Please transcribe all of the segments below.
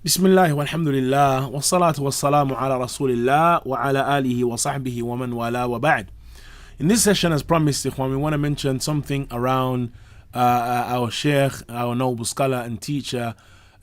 Bismillah walhamdulillah wa salatu wa salamu ala rasulillah wa ala alihi wa sahbihi wa man wala wa ba'd. In this session, as promised, ikhwan, we want to mention something around our Sheikh, our noble scholar and teacher,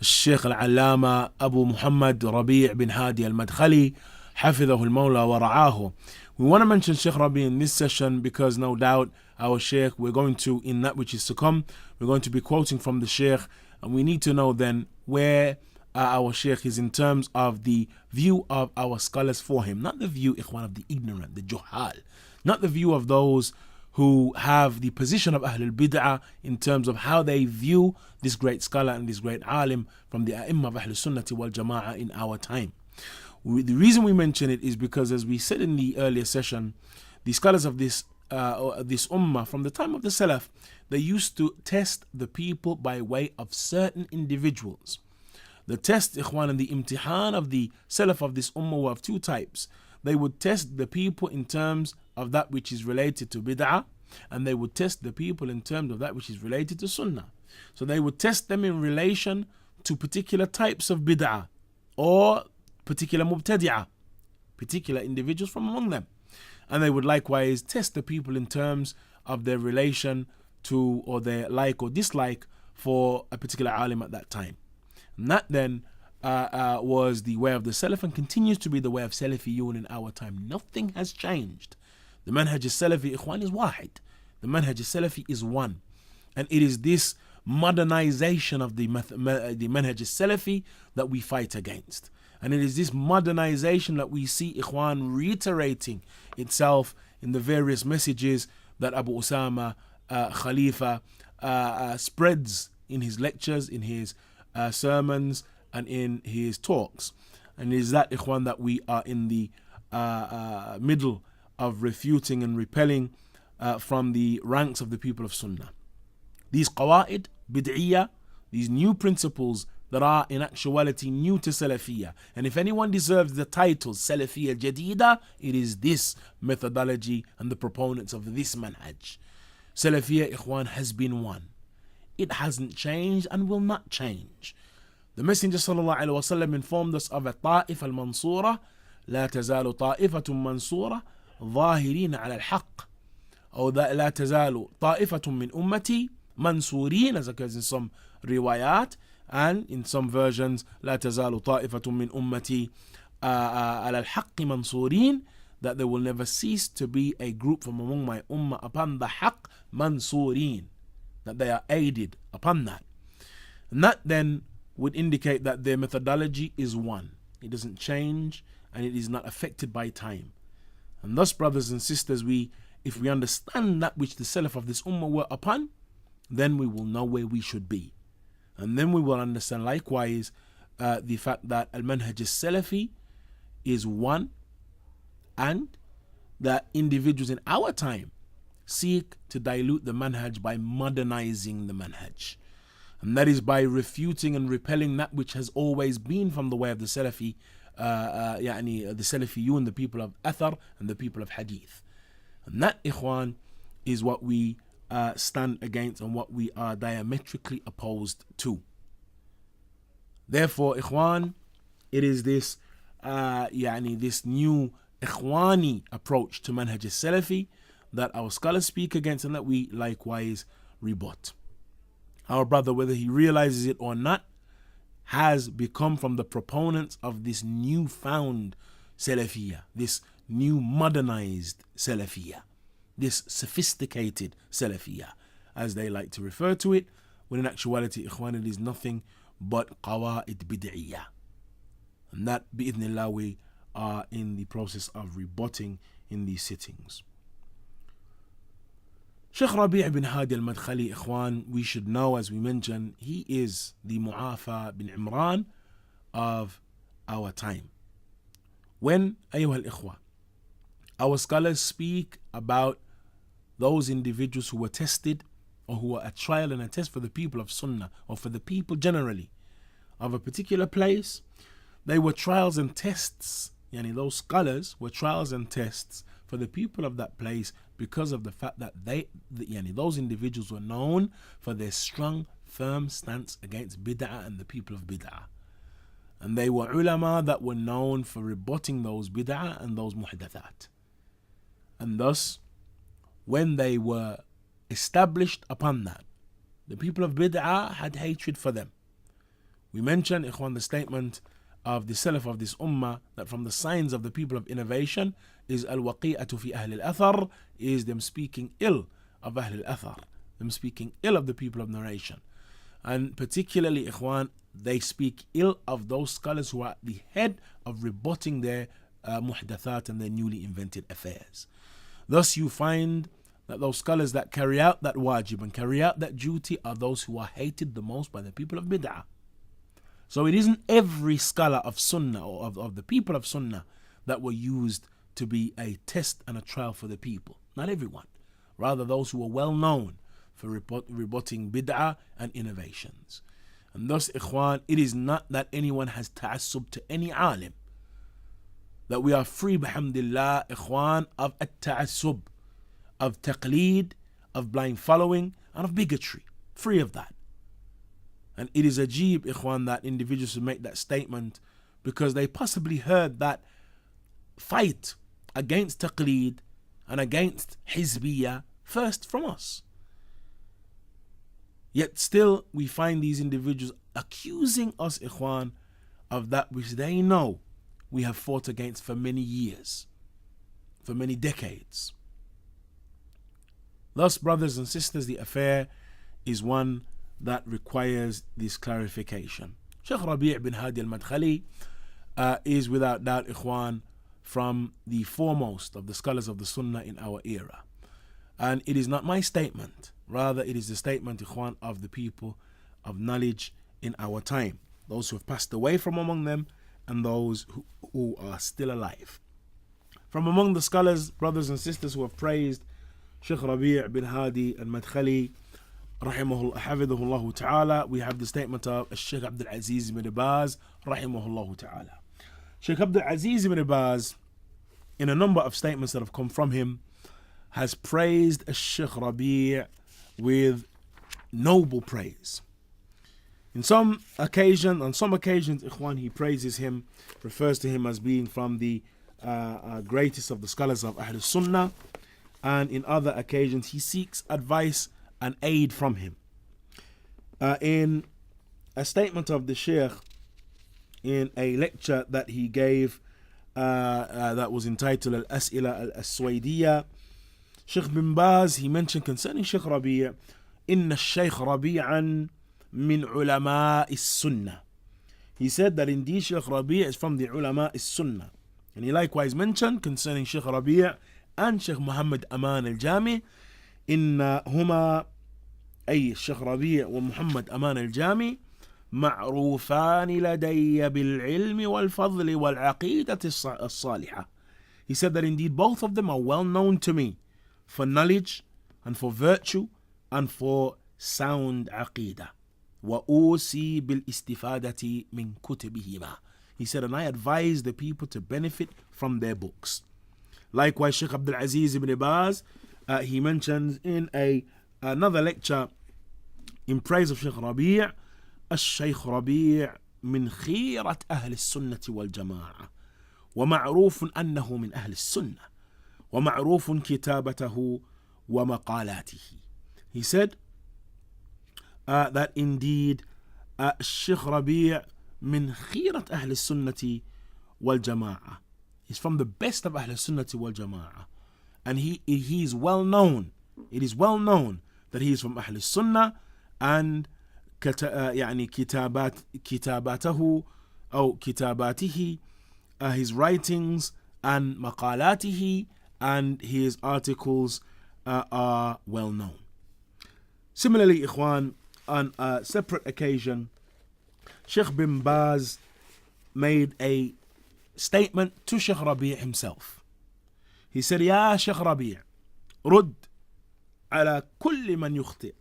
Sheikh al-Allama Abu Muhammad Rabi' bin Hadi al-Madkhali, Hafidhahu al-Mawla wa ra'ahu. We want to mention Sheikh Rabi' in this session because no doubt our Sheikh, we're going to, in that which is to come, we're going to be quoting from the Sheikh, and we need to know then where our Sheikh is in terms of the view of our scholars for him, not the view, ikhwan, of the ignorant, the juhal, not the view of those who have the position of Ahlul Bid'ah in terms of how they view this great scholar and this great alim from the A'imma of Ahlus Sunnati wal Jama'ah in our time. The reason we mention it is because, as we said in the earlier session, the scholars of this ummah from the time of the Salaf, they used to test the people by way of certain individuals. The test, ikhwan, and the imtihan of the Salaf of this ummah were of two types. They would test the people in terms of that which is related to bid'ah, and they would test the people in terms of that which is related to sunnah. So they would test them in relation to particular types of bid'ah or particular mubtadi'ah, particular individuals from among them. And they would likewise test the people in terms of their relation to or their like or dislike for a particular alim at that time. And that then was the way of the Salaf and continues to be the way of Salafiyun in our time. Nothing has changed. The manhaj Salafi, ikhwan, is wahid. The manhaj Salafi is one. And it is this modernization of the manhaj Salafi that we fight against. And it is this modernization that we see, ikhwan, reiterating itself in the various messages that Abu Usamah, Khaleefah, spreads in his lectures, in his sermons, and in his talks. And it is that, ikhwan, that we are in the middle of refuting and repelling from the ranks of the people of Sunnah. These qawaid, bid'iyah, these new principles that are in actuality new to Salafiyah. And if anyone deserves the title Salafiyah Jadida, it is this methodology and the proponents of this manhaj. Salafiyah, ikhwan, has been one. It hasn't changed and will not change. The Messenger sallallahu alaihi wasallam informed us of a ta'if al-mansura, لا تزال طائفة منصورة ظاهرين على الحق, or لا تزال طائفة من أمتي منصورين, as occurs in some riwayat, and in some versions لا تزال طائفة من أمتي على الحق منصورين, that there will never cease to be a group from among my ummah upon the haqq mansurin, that they are aided upon that. And that then would indicate that their methodology is one. It doesn't change and it is not affected by time. And thus, brothers and sisters, if we understand that which the Salaf of this ummah were upon, then we will know where we should be. And then we will understand likewise the fact that al-manhaj al-Salafi is one, and that individuals in our time seek to dilute the manhaj by modernizing the manhaj. And that is by refuting and repelling that which has always been from the way of the Salafi, the Salafiyun, the people of Athar and the people of Hadith. And that, ikhwan, is what we stand against and what we are diametrically opposed to. Therefore, ikhwan, it is this this new ikhwani approach to manhaj al-Salafi that our scholars speak against and that we likewise rebut. Our brother, whether he realizes it or not, has become from the proponents of this newfound Salafiyah, this new modernized Salafiyah, this sophisticated Salafiyah, as they like to refer to it, when in actuality, ikhwan, it is nothing but qawaid bid'iyah. And that, bi'idhnillah, we are in the process of rebutting in these sittings. Sheikh Rabi' bin Hadi al-Madkhali, ikhwan, we should know, as we mentioned, he is the Mu'afa bin Imran of our time. When, ayyuha al-ikhwa, our scholars speak about those individuals who were tested or who were a trial and a test for the people of Sunnah or for the people generally of a particular place, they were trials and tests. Those scholars were trials and tests for the people of that place because of the fact that those individuals were known for their strong, firm stance against bid'ah and the people of bid'ah. And they were ulama that were known for rebutting those bid'ah and those muhdathat. And thus, when they were established upon that, the people of bid'ah had hatred for them. We mentioned, ikhwan, the statement of the Salaf of this ummah that from the signs of the people of innovation is al-waqi'atu fi ahl al-athar, is them speaking ill of ahl al-athar, them speaking ill of the people of narration. And particularly, ikhwan, they speak ill of those scholars who are at the head of rebutting their muhdathat and their newly invented affairs. Thus you find that those scholars that carry out that wajib and carry out that duty are those who are hated the most by the people of bid'ah. So it isn't every scholar of Sunnah or of the people of Sunnah that were used to be a test and a trial for the people. Not everyone. Rather those who are well known for rebutting bid'ah and innovations. And thus, ikhwan, it is not that anyone has ta'assub to any alim. That we are free, bihamdillah, ikhwan, of at-ta'assub, of taqleed, of blind following, and of bigotry. Free of that. And it is ajib, ikhwan, that individuals who make that statement because they possibly heard that fight against taqleed and against hizbiyah first from us. Yet still we find these individuals accusing us, ikhwan, of that which they know we have fought against for many years, for many decades. Thus, brothers and sisters, the affair is one that requires this clarification. Shaykh Rabi' bin Hadi al-Madkhali is without doubt, ikhwan, from the foremost of the scholars of the Sunnah in our era. And it is not my statement, rather it is the statement, ikhwan, of the people of knowledge in our time, those who have passed away from among them and those who are still alive. From among the scholars, brothers and sisters, who have praised Shaykh Rabi' bin Hadi al-Madkhali hafidhahullah ta'ala, we have the statement of Shaykh Abdul Aziz ibn Baz rahimahullah ta'ala. Shaykh Abdul Aziz ibn Baz, in a number of statements that have come from him, has praised Shaykh Rabi' with noble praise. On some occasions, ikhwan, he praises him, refers to him as being from the greatest of the scholars of Ahlus Sunnah, and in other occasions he seeks advice and aid from him. In a statement of the Shaykh in a lecture that he gave that was entitled Al-As'ila Al-Aswaydiyya, Shaykh bin Baz, he mentioned concerning Shaykh Rabi', Inna Shaykh Rabi'an min ulama is-sunnah. He said that indeed Shaykh Rabi' is from the ulama is-sunnah. And he likewise mentioned concerning Shaykh Rabi' and Shaykh Muhammad Aman al-Jami, Inna huma, ay Shaykh Rabi' wa Muhammad Aman al-Jami, معروفان لدي بالعلم والفضل والعقيدة الصالحة. He said that indeed both of them are well known to me for knowledge and for virtue and for sound aqidah. وأوصي بالاستفادة من كتبهما. He said, and I advise the people to benefit from their books. Likewise, Shaykh Abdul Aziz ibn Baz, he mentions in another lecture in praise of Shaykh Rabi', الشيخ ربيع من خيرة أهل السنة والجماعة ومعروف أنه من أهل السنة ومعروف كتابته ومقالاته. He said that indeed الشيخ ربيع من خيرة أهل السنة والجماعة. He's from the best of أهل السنة والجماعة, and he is well known. It is well known that he is from أهل السنة, and يعني كتاباته أو كتاباته, his writings and مقالاته and his articles are well known. Similarly, ikhwan, on a separate occasion, Shaykh bin Baz made a statement to Shaykh Rabi' himself. He said, يا شيخ ربيع رد على كل من يخطئ.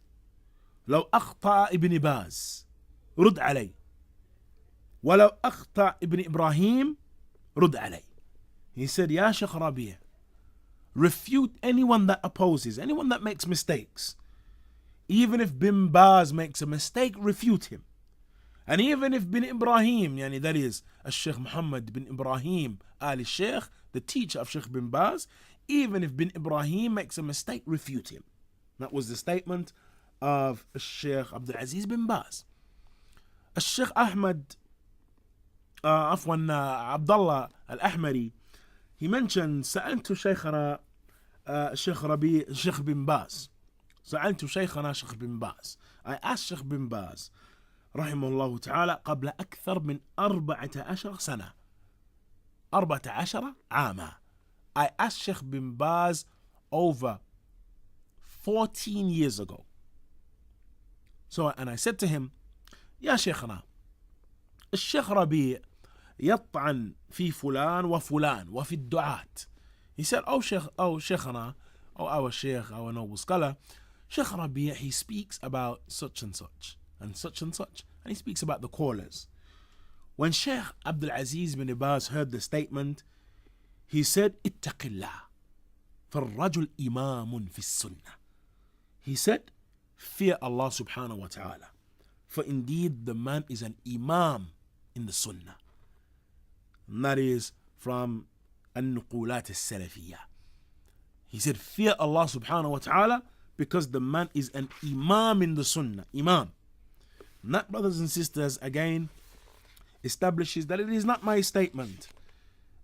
لو أخطأ ابن باز رد علي، ولو أخطأ ابن إبراهيم رد علي. He said, يا شيخ ربيع, refute anyone that opposes, anyone that makes mistakes. Even if Bin Baz makes a mistake, refute him. And even if bin Ibrahim, yani that is Sheikh Muhammad bin Ibrahim Ali Sheikh, the teacher of Sheikh bin Baz, even if bin Ibrahim makes a mistake, refute him. That was the statement of Sheikh Abdul Aziz bin Baz. Sheikh Ahmad, Abdullah Al-Ahmari, he mentioned سألت شيخنا Sheikh Rabi, Sheikh bin Baz. سألت شيخنا Sheikh bin Baz. I asked Sheikh bin Baz رحمه الله تعالى قبل أكثر من 14 سنة 14 عاما. I asked Sheikh bin Baz over 14 years ago. And I said to him, يا شيخنا الشيخ ربيع يطعن في فلان وفلان وفي الدعاة. He said, شيخنا, our Sheikh, our noble scholar, Sheikh Rabi', he speaks about such and such and such and such, and he speaks about the callers. When Sheikh Abdul Aziz bin Baz heard the statement, he said, اتق الله فالرجل إمام في السنة. He said, fear Allah subhanahu wa ta'ala, for indeed the man is an imam in the sunnah. And that is from النقولات السلفية. He said, fear Allah subhanahu wa ta'ala, because the man is an imam in the sunnah. Imam. And that, brothers and sisters, again establishes that it is not my statement.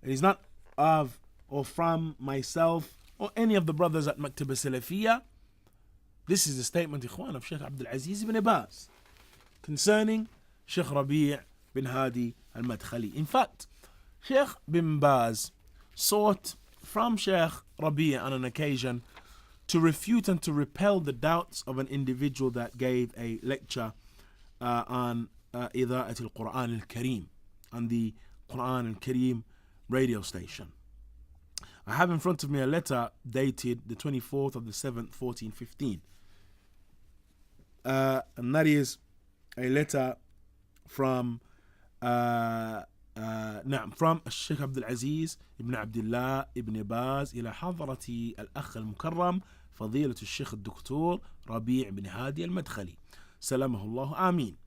It is not of or from myself or any of the brothers at Maktab Salafiyah. This is the statement, ikhwan, of Sheikh Abdul Aziz bin Baz concerning Sheikh Rabi' bin Hadi al-Madkhali. In fact, Sheikh bin Baz sought from Sheikh Rabi' on an occasion to refute and to repel the doubts of an individual that gave a lecture on Idha'at al-Quran al-Kareem, on the Quran al-Kareem radio station. I have in front of me a letter dated the 24th of the 7th, 1415. And that is a letter from from الشيخ عبد العزيز ابن عبد الله ابن باز إلى حضرة الأخ المكرم فضيلة الشيخ الدكتور ربيع بن هادي المدخلي سلامه الله آمين.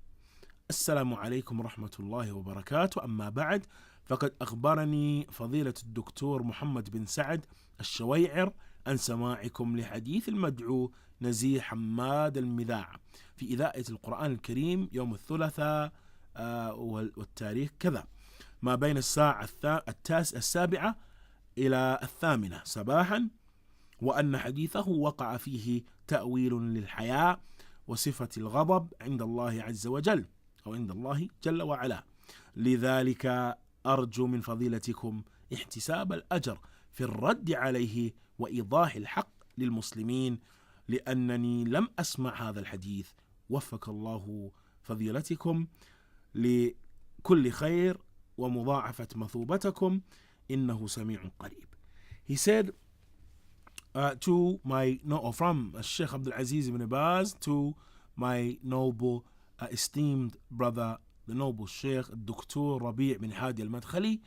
السلام عليكم ورحمة الله وبركاته. أما بعد، فقد أخبرني فضيلة الدكتور محمد بن سعد الشويعر عن سماعكم لحديث المدعو نزيه حماد المذاع في إذاعة القرآن الكريم يوم الثلاثاء والتاريخ كذا ما بين الساعة 7 إلى 8 صباحا، وأن حديثه وقع فيه تأويل للحياء وصفة الغضب عند الله عز وجل أو عند الله جل وعلا. لذلك أرجو من فضيلتكم احتساب الأجر في الرد عليه وإيضاح الحق للمسلمين، لأنني لم أسمع هذا الحديث. وفق الله فضيلتكم لكل خير ومضاعفة مثوبتكم إنه سميع قريب. He said to my, from Sheikh Abdul Aziz ibn Baz to my noble esteemed brother, the noble Sheikh Dr. Rabi' bin Hadi al-Madkhali,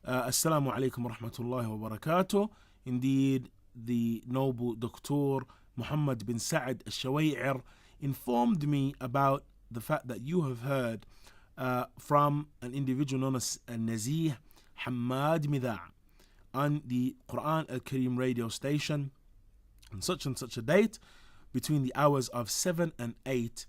Assalamu alaikum wa rahmatullahi wa barakatuh. Indeed, the noble Dr. Muhammad bin Sa'ad al-Shawai'ir informed me about the fact that you have heard from an individual known as Nazih Hamad Midha' on the Quran al-Kareem radio station on such and such a date between the hours of 7 and 8.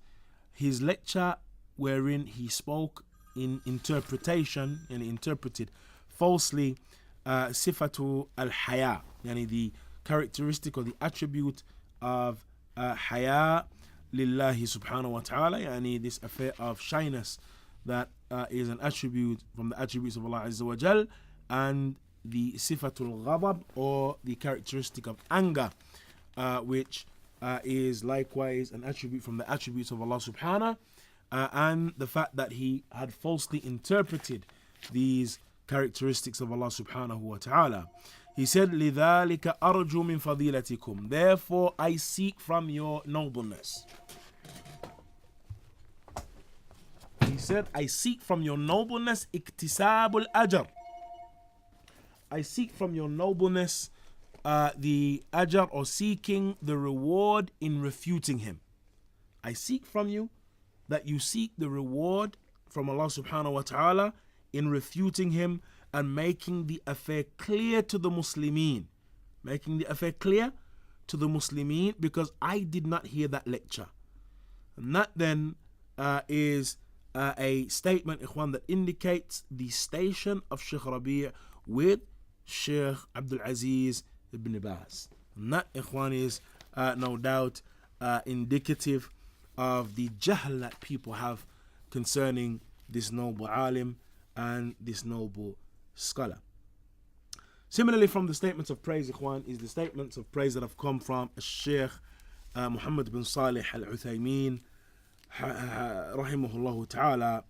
His lecture wherein he spoke in interpretation and interpreted falsely sifatu al-haya, yani the characteristic or the attribute of haya lillahi subhanahu wa ta'ala, yani this affair of shyness that is an attribute from the attributes of Allah Azza wa Jal, and the sifatul ghadab, or the characteristic of anger, which is likewise an attribute from the attributes of Allah subhanahu, and the fact that he had falsely interpreted these characteristics of Allah subhanahu wa ta'ala. He said, لِذَلِكَ أَرْجُو مِنْ فَضِيلَتِكُمْ, therefore I seek from your nobleness. He said, I seek from your nobleness اكتساب الأجر. I seek from your nobleness the ajr, or seeking the reward in refuting him. I seek from you that you seek the reward from Allah subhanahu wa ta'ala in refuting him and making the affair clear to the Muslimin. Making the affair clear to the Muslimin, because I did not hear that lecture. And that then is a statement, ikhwan, that indicates the station of Sheikh Rabi' with Sheikh Abdul Aziz ibn Baz. And that, ikhwan, is no doubt indicative of the jahl that people have concerning this noble alim and this noble scholar. Similarly, from the statements of praise, ikhwan, is the statements of praise that have come from Sheikh Muhammad bin Salih al-Uthaymin rahimahullah ta'ala.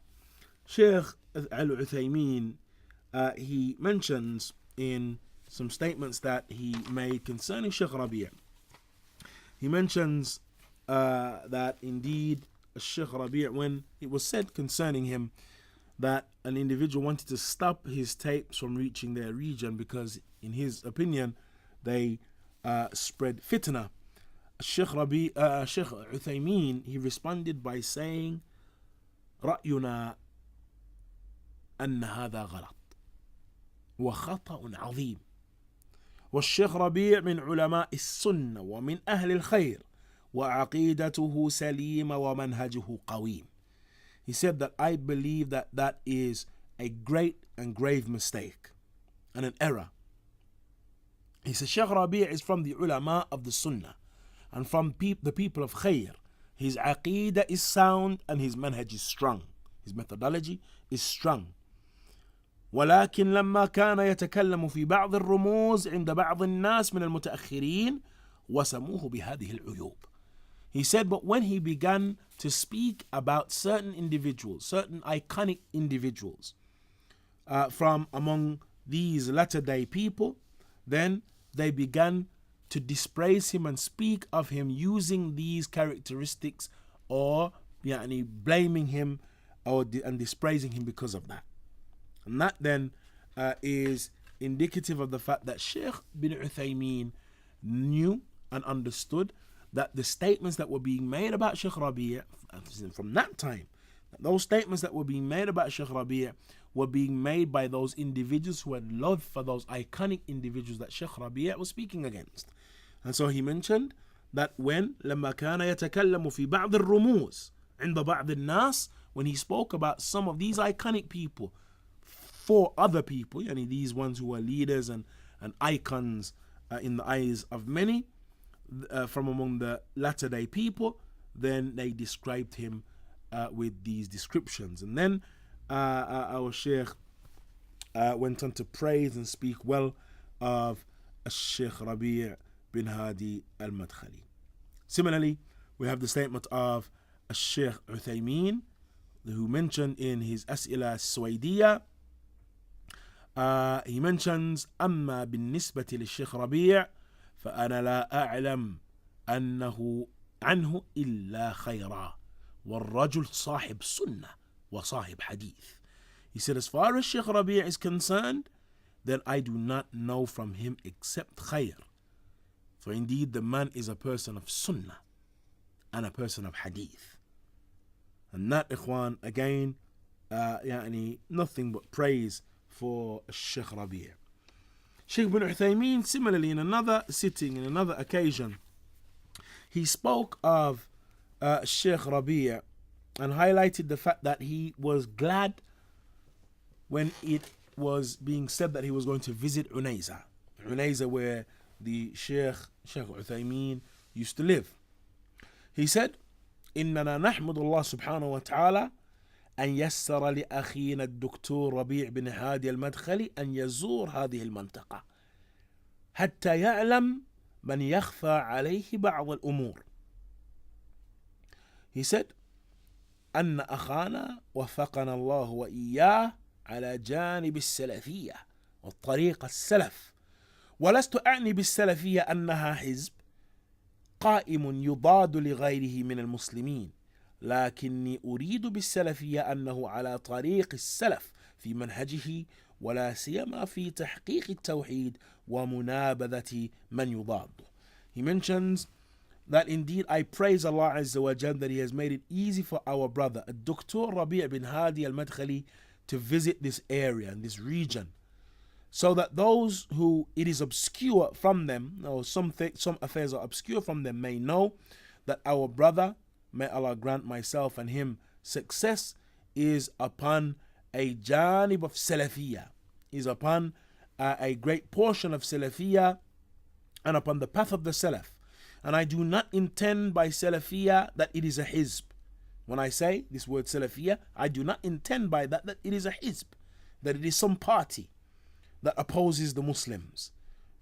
Sheikh al-Uthaymin, he mentions in some statements that he made concerning Sheikh Rabi'. He mentions that indeed Sheikh Rabi', when it was said concerning him that an individual wanted to stop his tapes from reaching their region because, in his opinion, they spread fitna, Sheikh Uthaymin, he responded by saying, رأينا أن هذا غلط وخطأ عظيم والشيخ ربيع من علماء السنة ومن أهل الخير وعقيدته سليمة ومنهجه قويم. He said that I believe that that is a great and grave mistake and an error. He said Sheikh Rabi' is from the ulama of the Sunnah and from the people of Khair. His aqidah is sound and his manhaj is strong. His methodology is strong. ولكن لما كان يتكلم في بعض الرموز عند بعض الناس من المتأخرين وسموه بهذه العيوب. He said, but when he began to speak about certain individuals, certain iconic individuals from among these latter-day people, then they began to dispraise him and speak of him using these characteristics, or blaming him and dispraising him because of that. And that then is indicative of the fact that Sheikh bin Uthaymin knew and understood that the statements that were being made about Sheikh Rabi' from that time, those statements that were being made about Sheikh Rabi' were being made by those individuals who had love for those iconic individuals that Sheikh Rabi' was speaking against. And so he mentioned that when لما كان يتكلم في بعض الرموز عند بعض الناس, when he spoke about some of these iconic people for other people, these ones who are leaders and icons in the eyes of many, from among the latter day people, then they described him with these descriptions. And then our Sheikh went on to praise and speak well of Sheikh Rabi' bin Hadi al-Madkhali. Similarly, we have the statement of Sheikh Uthaymin, who mentioned in his As'ila Suwaydiyah, he mentions أما بالنسبة للشيخ ربيع فأنا لا أعلم أنه عنه إلا خيرا والرجل صاحب سنة وصاحب حديث. He said, as far as Sheikh Rabi' is concerned, then I do not know from him except khair. For indeed the man is a person of sunnah and a person of hadith. And that, ikhwan, again, nothing but praise for Sheikh Rabi'. Sheikh bin Uthaymin, similarly, in another sitting, in another occasion, he spoke of Sheikh Rabi' and highlighted the fact that he was glad when it was being said that he was going to visit Unayza, where the Sheikh Uthaymin used to live. He said, إننا نحمد الله سبحانه وتعالى أن يسر لأخينا الدكتور ربيع بن هادي المدخلي أن يزور هذه المنطقة حتى يعلم من يخفى عليه بعض الأمور. He said أن أخانا وفقنا الله وإياه على جانب السلفية والطريقة السلف، ولست أعني بالسلفية أنها حزب قائم يضاد لغيره من المسلمين، لكني أريد بالسلفية أنه على طريق السلف في منهجه ولا سيما في تحقيق التوحيد ومنابذة من يضاده. He mentions that indeed I praise Allah Azza wa Jal that He has made it easy for our brother, Dr. Rabi' bin Hadi al-Madkhali, to visit this area and this region, so that those who it is obscure from them, or some affairs are obscure from them, may know that our brother, may Allah grant myself and him success, is upon a janib of Salafiyah, is upon a great portion of Salafiyah, and upon the path of the Salaf. And I do not intend by Salafiyah that it is a hizb. When I say this word Salafiyah, I do not intend by that it is a hizb, that it is some party that opposes the Muslims.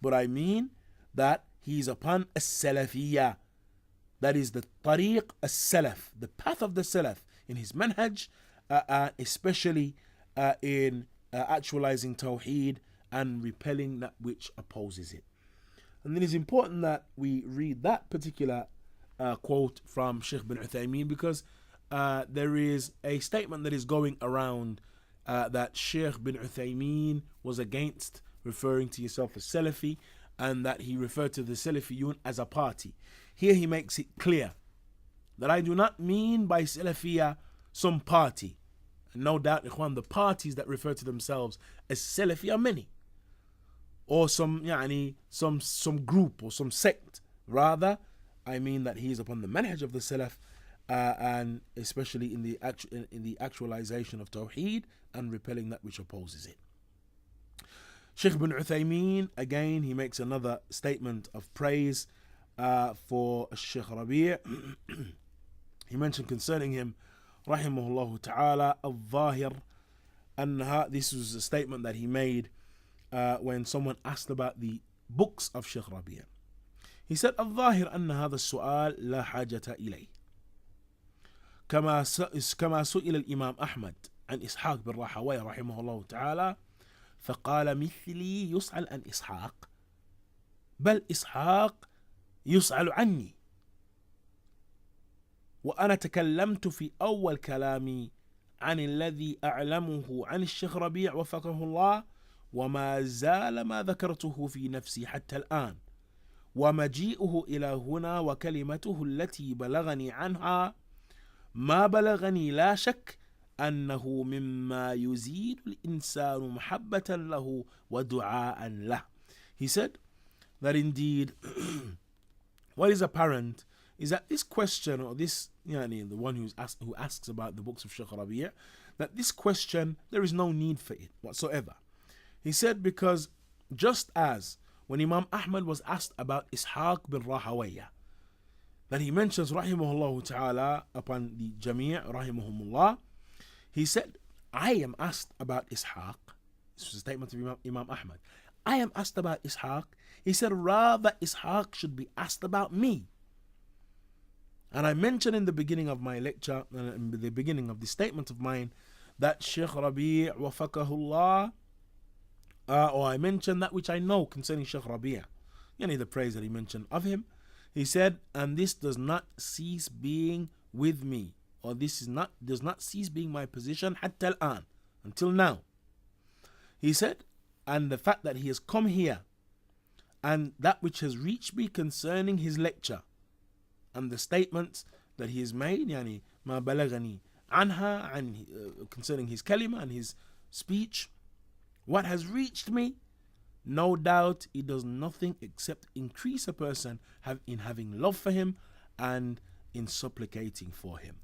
But I mean that he is upon a Salafiyah, that is the tariq as-salaf, the path of the Salaf, in his manhaj, especially in actualizing Tawheed and repelling that which opposes it. And it is important that we read that particular quote from Sheikh bin Uthaymeen, because there is a statement that is going around that Sheikh bin Uthaymeen was against referring to himself as Salafi, and that he referred to the Salafiyun as a party. Here he makes it clear that I do not mean by Salafiyah some party. And no doubt, Ikhwan, the parties that refer to themselves as Salafi are many, or some group or some sect. Rather, I mean that he is upon the manhaj of the Salaf, and especially in the actualization of Tawheed and repelling that which opposes it. Sheikh bin Uthaymeen, again, he makes another statement of praise for Sheikh Rabi'. He mentioned concerning him, rahimahullah ta'ala, al-Zahir, this was a statement that he made when someone asked about the books of Sheikh Rabi'. He said, al-Zahir anna hadha as-su'al la hajata ilayh. كما سئل الإمام أحمد عن إسحاق بن راهويه رحمه الله تعالى فقال مثلي يسأل عن إسحاق بل إسحاق يسأل عني، وأنا تكلمت في أول كلامي عن الذي أعلمه عن الشيخ ربيع وفقه الله، وما زال ما ذكرته في نفسي حتى الآن، ومجيئه إلى هنا وكلمته التي بلغني عنها ما بلغني لا شك أنه مما يزيد الإنسان محبة له ودعاء له. He said that indeed what is apparent is that this question, or this, the one who asks about the books of Shaykh Rabi', that this question, there is no need for it whatsoever. He said, because just as when Imam Ahmad was asked about Ishaq bin Rahawayah, that he mentions rahimahullah ta'ala upon the Jami' rahimahumullah, he said, I am asked about Ishaq. This was a statement of Imam Ahmad. I am asked about Ishaq. He said, rather Ishaq should be asked about me. And I mentioned in the beginning of my lecture, in the beginning of the statement of mine, that Shaykh Rabi' wafakahullah, or I mentioned that which I know concerning Shaykh Rabi', the praise that he mentioned of him. He said, and this does not cease being with me, or does not cease being my position hatta al-an, until now. He said, and the fact that he has come here, and that which has reached me concerning his lecture, and the statements that he has made, ma balagani anha, and concerning his kalima and his speech, what has reached me, no doubt it does nothing except increase a person in having love for him and in supplicating for him.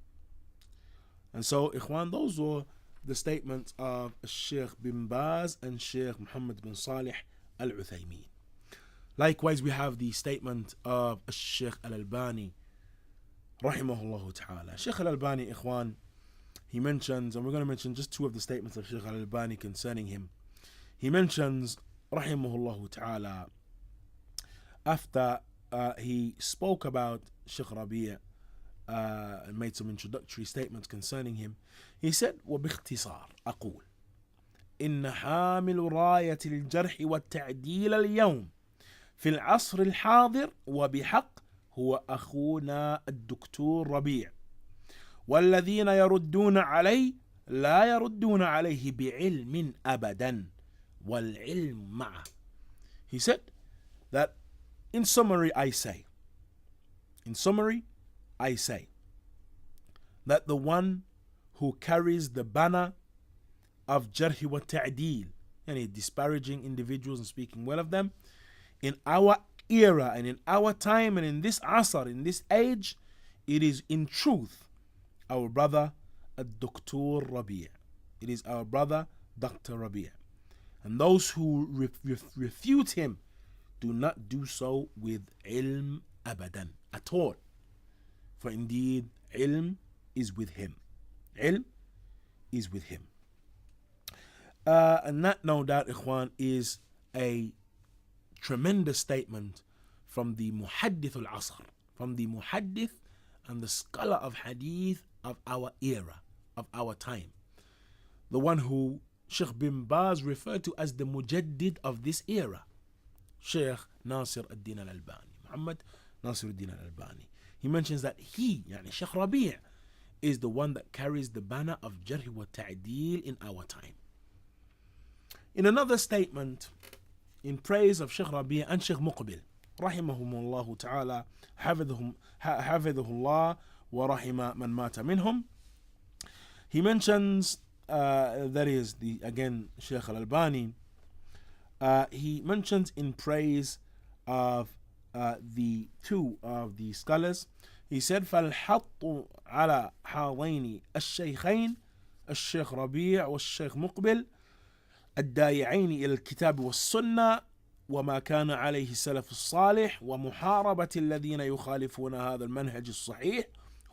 And so, Ikhwan, those were the statements of Sheikh bin Baz and Sheikh Muhammad bin Salih al-Uthaymeen. Likewise, we have the statement of Sheikh al-Albani, rahimahullah ta'ala. Sheikh al-Albani, Ikhwan, he mentions, and we're going to mention just two of the statements of Sheikh al-Albani concerning him. He mentions, rahimahullah ta'ala, after he spoke about Shaykh Rabi' and made some introductory statements concerning him, he said, وباختصار أقول إن حامل راية الجرح والتعديل اليوم في العصر الحاضر وبحق هو أخونا الدكتور ربيع، والذين يردون عليه لا يردون عليه بعلم أبدا والعلم معه. He said that in summary I say In summary, I say that the one who carries the banner of jarh wa ta'deel, yani disparaging individuals and speaking well of them, in our era and in our time and in this asr, in this age, it is in truth our brother Dr. Rabi'. It is our brother Dr. Rabi'. And those who refute him do not do so with ilm abadan, at all. For indeed, ilm is with him. Ilm is with him. And that, no doubt, ikhwan, is a tremendous statement from the muhaddith al-asr, from the muhaddith and the scholar of hadith of our era, of our time. The one who Sheikh bin Baz referred to as the mujaddid of this era, Sheikh Nasir ad-Din al-Albani, Muhammad Nasir ad-Din al-Albani. He mentions that he, yani Sheikh Rabi', is the one that carries the banner of jarh wa ta'deel in our time. In another statement, in praise of Sheikh Rabi' and Sheikh Muqbil, rahimahumullah ta'ala, hafidhahullah wa rahima man mata minhum, he mentions, that is, again, Sheikh al-Albani, he mentions in praise of the two of the scholars. He said, فَالْحَطُّ عَلَى حَاضَيْنِ الشَّيْخَيْنِ الشيخ ربيع والشيخ مقبل الداعيين إلى الكتاب والسنة وما كان عليه السلف الصالح ومحاربة الذين يخالفون هذا المنهج الصحيح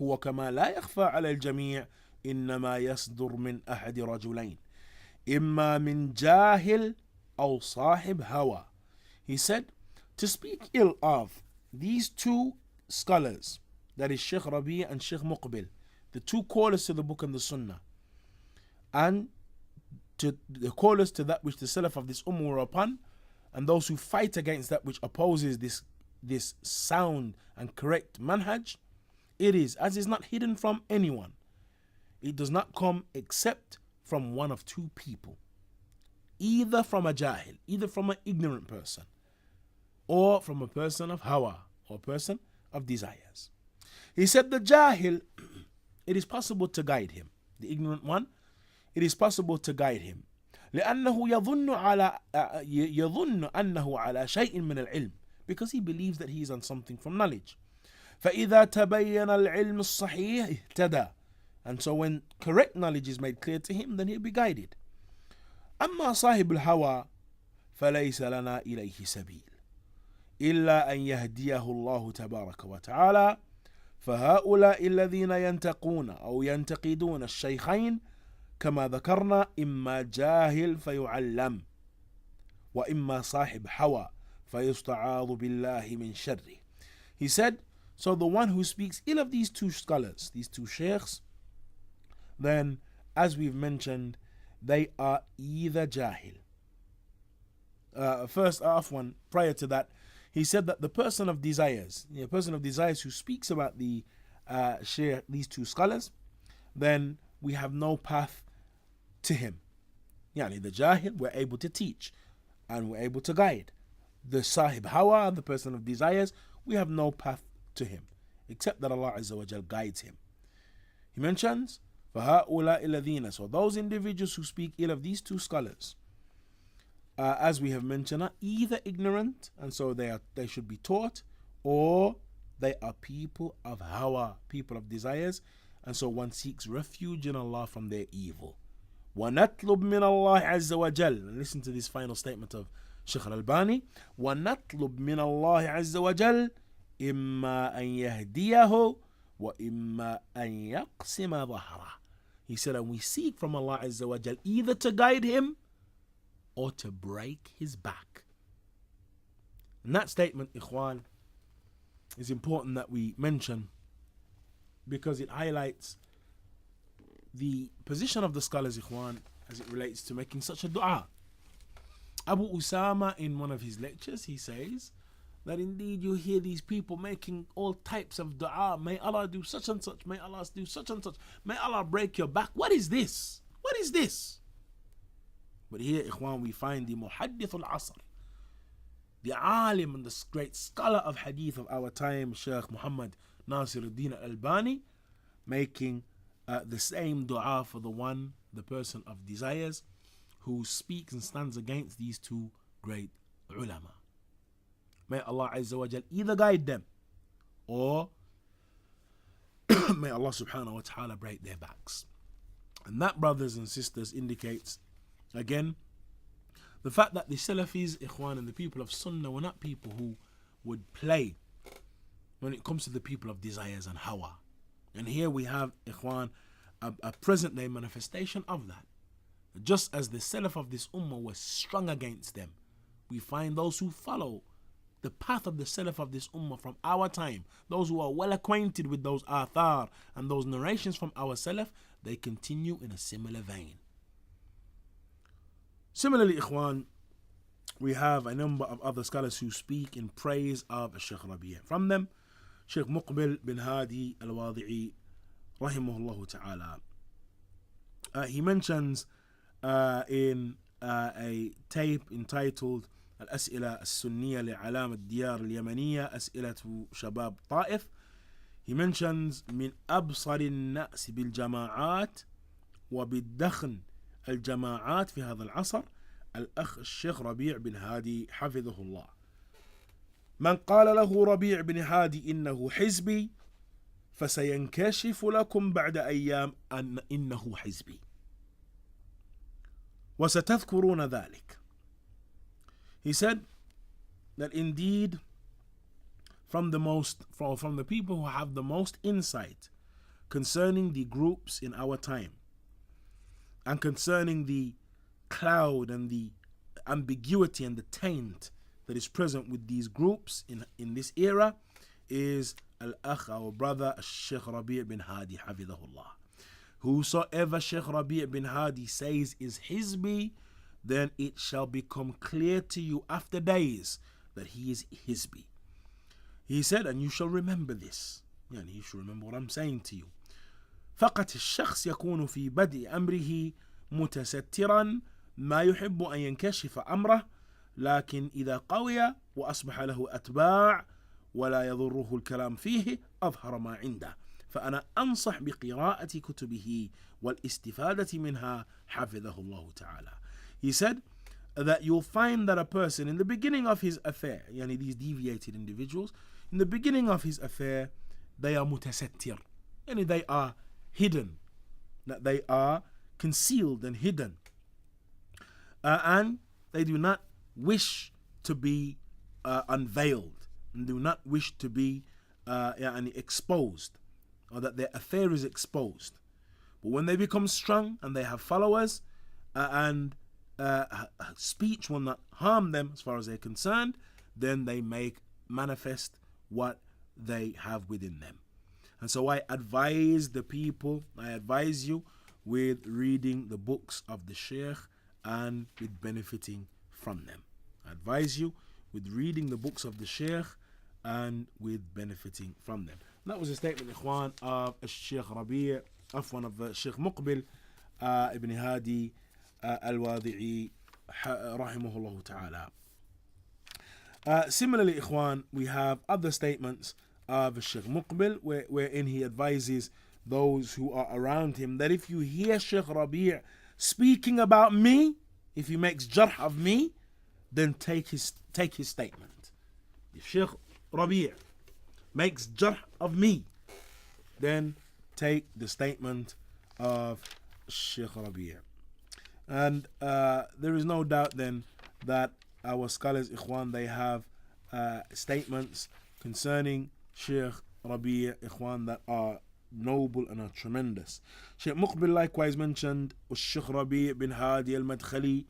هو كما لا يخفى على الجميع إنما يصدر من أحد رجلين إما من جاهل أو صاحب هوى. He said, to speak ill of these two scholars, that is Sheikh Rabi' and Sheikh Muqbil, the two callers to the book and the Sunnah, and to the callers to that which the Salaf of this Ummah were upon, and those who fight against that which opposes this sound and correct manhaj, it is, as is not hidden from anyone, it does not come except from one of two people, either from a jahil, either from an ignorant person, or from a person of hawa, or a person of desires. He said the jahil, it is possible to guide him. The ignorant one, it is possible to guide him. لأنه يظن أنه على شيء من العلم, because he believes that he is on something from knowledge. فإذا تبين العلم الصحيح اهتدى, and so when correct knowledge is made clear to him, then he'll be guided. أما صاحب الهوى فليس لنا إليه سبيل إلا أن يهديه الله تبارك وتعالى. فهؤلاء الذين ينتقون أو ينتقدون الشيخين كما ذكرنا إما جاهل فيعلم وإما صاحب هوى فيستعاذ بالله من شره. He said, so the one who speaks ill of these two scholars, these two sheikhs, then as we've mentioned, they are either jahil. First off, prior to that, he said that the person of desires, the person of desires who speaks about the sheikh, these two scholars, then we have no path to him. Yani the jahil, we're able to teach and we're able to guide. The sahib hawa, the person of desires, we have no path to him, except that Allah Azza wa Jal guides him. He mentions, فَهَؤُلَاءِ الَّذِينَ, so those individuals who speak ill of these two scholars, as we have mentioned, are either ignorant, and so they should be taught, or they are people of hawa, people of desires, and so one seeks refuge in Allah from their evil. وَنَطْلُبْ مِنَ اللَّهِ عَزَّ وَجَلَّ, and listen to this final statement of Shaykh al-Albani, وَنَطْلُبْ مِنَ اللَّهِ عَزَّ وَجَلَّ إِمَّا أَن يَهْدِيَهُ وَإِمَّا أَن يَقْسِمَ ظَهْرَهُ. He said, and we seek from Allah Azza wa Jal either to guide him or to break his back. And that statement, ikhwan, is important that we mention because it highlights the position of the scholars, ikhwan, as it relates to making such a dua. Abu Usamah, in one of his lectures, he says that indeed you hear these people making all types of dua. May Allah do such and such. May Allah do such and such. May Allah break your back. What is this? What is this? But here, ikhwan, we find the muhaddith al-asr, the alim and the great scholar of hadith of our time, Sheikh Muhammad Nasiruddin al-Albani, making the same dua for the person of desires, who speaks and stands against these two great ulama. May Allah Azza wa Jal either guide them, or may Allah subhanahu wa ta'ala break their backs. And that, brothers and sisters, indicates again the fact that the Salafis, Ikhwan, and the people of Sunnah were not people who would play when it comes to the people of desires and hawa. And here we have, Ikhwan, a present day manifestation of that. Just as the Salaf of this ummah was strong against them, we find those who follow the path of the Salaf of this ummah from our time, those who are well acquainted with those athar and those narrations from our Salaf, they continue in a similar vein. Similarly, Ikhwan, we have a number of other scholars who speak in praise of Sheikh Rabi'. From them, Sheikh Muqbil bin Hadi al-Wadi'i, rahimahullah ta'ala. He mentions in a tape entitled الأسئلة السنية لعلام الديار اليمنية أسئلة شباب طائف, he mentions من أبصر الناس بالجماعات وبالدخن الجماعات في هذا العصر الأخ الشيخ ربيع بن هادي حفظه الله. من قال له ربيع بن هادي إنه حزبي فسينكشف لكم بعد أيام أن إنه حزبي وستذكرون ذلك. He said that indeed from the people who have the most insight concerning the groups in our time and concerning the cloud and the ambiguity and the taint that is present with these groups in this era is Al-Akh, our brother, Sheikh Rabi' bin Hadi Hafidhahullah. Whosoever Sheikh Rabi' bin Hadi says is Hizbi, then it shall become clear to you after days that he is Hizbi. He said, and you shall remember this, يعني you shall remember what I'm saying to you. فقط الشخص يكون في بدء أمره متسترا ما يحب أن ينكشف أمره، لكن إذا قوي وأصبح له أتباع ولا يضره الكلام فيه أظهر ما عنده. فأنا أنصح بقراءة كتبه والاستفادة منها حفظه الله تعالى. He said that you'll find that a person in the beginning of his affair, yani these deviated individuals, in the beginning of his affair, they are mutasettir, yani they are hidden, that they are concealed and hidden, and they do not wish to be unveiled, and do not wish to be exposed, or that their affair is exposed. But when they become strong and they have followers, and speech will not harm them as far as they're concerned, then they make manifest what they have within them. And so I advise the people, I advise you with reading the books of the Sheikh and with benefiting from them. I advise you with reading the books of the Sheikh and with benefiting from them. And that was a statement, Ikhwan, of Sheikh Rabi', of Sheikh Muqbil ibn Hadi al-Wadi'i rahimahullah ta'ala. Similarly, Ikhwan, we have other statements of Sheikh Muqbil wherein he advises those who are around him that if you hear Sheikh Rabi' speaking about me, if he makes jarh of me, then take his statement. If Sheikh Rabi' makes jarh of me, then take the statement of Sheikh Rabi'. And there is no doubt then that our scholars, Ikhwan, they have statements concerning Sheikh Rabi', Ikhwan, that are noble and are tremendous. Sheikh Muqbil likewise mentioned Sheikh Rabi' bin Hadi al-Madkhali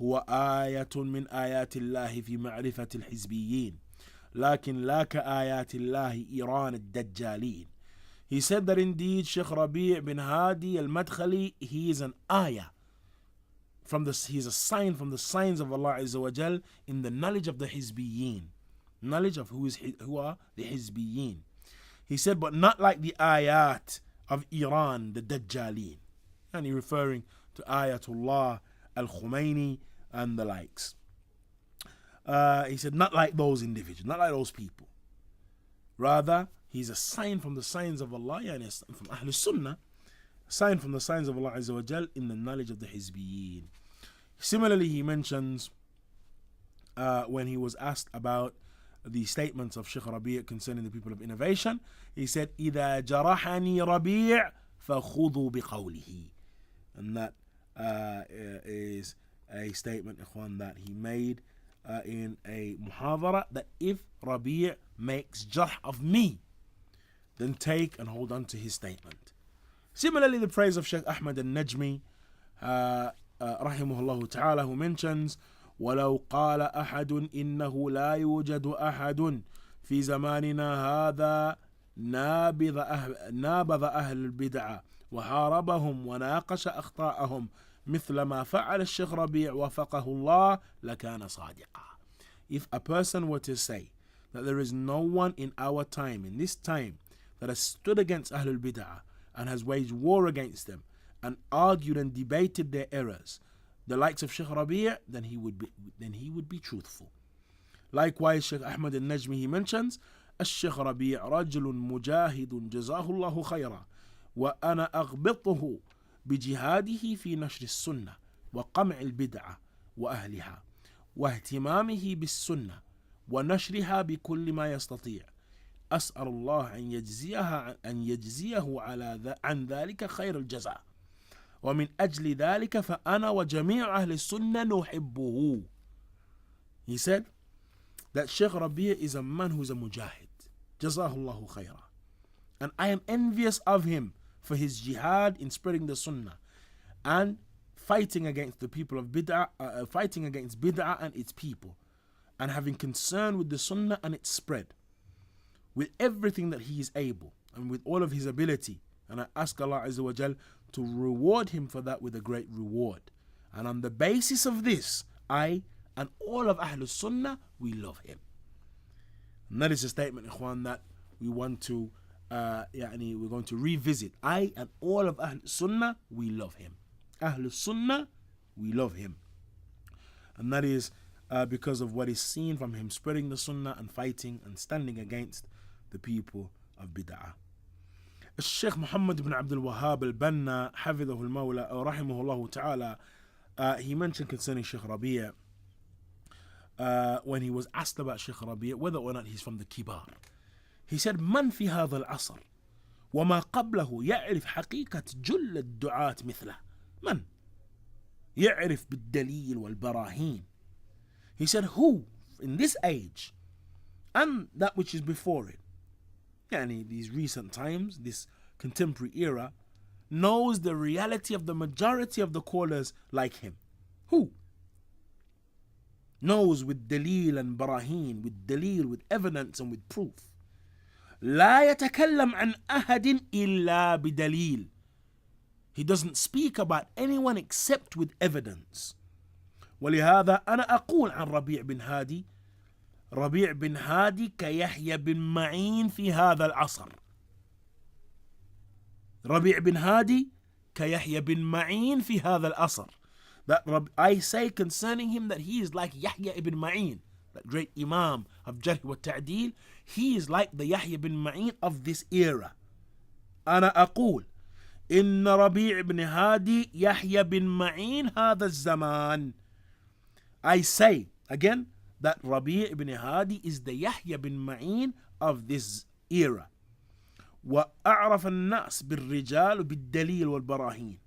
هو آية من آيات الله في معرفة الحزبيين لكن لا كآيات الله إيران الدجالين. He said that indeed Sheikh Rabi' bin Hadi al-Madkhali, he is an ayah, he's a sign from the signs of Allah Azza wa Jal in the knowledge of the Hizbiyin, knowledge of who are the Hizbiyin. He said, but not like the ayat of Iran, the Dajjalin, and he referring to Ayatullah al-Khomeini and the likes. he said, not like those individuals, not like those people. Rather, he's a sign from the signs of Allah, and from Ahlus Sunnah, a sign from the signs of Allah Azza wa Jal in the knowledge of the Hizbiyin. Similarly, he mentions when he was asked about the statements of Sheikh Rabi' concerning the people of innovation, he said, إِذَا جَرَحَنِي رَبِيعٌ فَخُذُوا بِقَوْلِهِ. And that is a statement, ikhwan, that he made in a muhadara, that if Rabi' makes jarh of me, then take and hold on to his statement. Similarly, the praise of Sheikh Ahmad al-Najmi, rahimahullah ta'ala, who mentions, ولو قال أحد إنه لا يوجد أحد في زماننا هذا نابذ أهل البدعة وحاربهم وناقش أخطاءهم مثل ما فعل الشيخ ربيع وفقه الله لكان صادقا. If a person were to say that there is no one in our time, in this time, that has stood against Ahlul Bid'ah and has waged war against them and argued and debated their errors, the likes of Sheikh Rabi', then he would be truthful. Likewise, Sheikh Ahmad al-Najmi, he mentions, الشيخ ربيع رجل مجاهد جزاه الله خيرا وأنا أغبطه بجهاده في نشر السنة وقمع البدعة وأهلها واهتمامه بالسنة ونشرها بكل ما يستطيع. أسأل الله أن يجزيه عن ذلك خير الجزاء. ومن أجل ذلك فأنا وجميع أهل السنة نحبه. He said that Sheikh Rabi' is a man who is a mujahid. Jazahullahu khairah. And I am envious of him for his jihad in spreading the sunnah and fighting against the people of bid'ah, fighting against bid'ah and its people, and having concern with the sunnah and its spread with everything that he is able and with all of his ability. And I ask Allah Azza wa Jal to reward him for that with a great reward. And on the basis of this, I and all of Ahlus Sunnah, we love him. And that is a statement, ikhwan, that we want to, we're going to revisit. I and all of Ahlus Sunnah, we love him. Ahlus Sunnah, we love him. And that is because of what is seen from him spreading the Sunnah and fighting and standing against the people of Bid'ah. الشيخ محمد بن عبد الوهاب البنا حفظه المولى أو رحمه الله تعالى, he mentioned concerning Sheikh Rabi' when he was asked about Sheikh Rabi' whether or not he's from the Kibar. He said, من في هذا العصر وما قبله يعرف حقيقة جل الدعاة مثله. من يعرف بالدليل والبراهين. He said, who in this age and that which is before it, these recent times, this contemporary era, knows the reality of the majority of the callers like him. Who knows with dalil and barahin, with dalil, with evidence and with proof. لا يتكلم عن أحد إلا بدليل. He doesn't speak about anyone except with evidence. ولهذا أنا أقول عن ربيع بن هادي ربيع بن هادي كيحيى بن معين في هذا العصر. ربيع بن هادي كيحيى بن معين في هذا العصر. That I say concerning him that he is like Yahya ibn Ma'in, that great Imam of Jarh wa Ta'dil. He is like the Yahya ibn Ma'in of this era. أنا أقول إن ربيع بن هادي يحيى بن معين هذا الزمان. I say again that Rabi' ibn Hadi is the Yahya bin Ma'in of this era. وأعرف الناس بالرجال بالدليل والبراهين.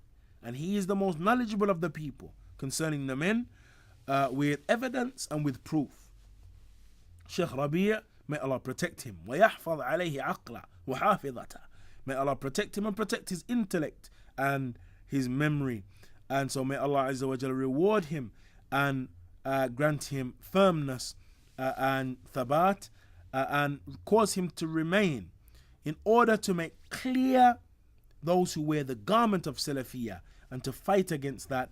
And he is the most knowledgeable of the people concerning the men with evidence and with proof. Sheikh Rabi', may Allah protect him. ويحفظ عليه عقله وحافظته. May Allah protect him and protect his intellect and his memory. And so may Allah Azza wa Jalla reward him and grant him firmness and thabat and cause him to remain in order to make clear those who wear the garment of Salafiyah and to fight against that.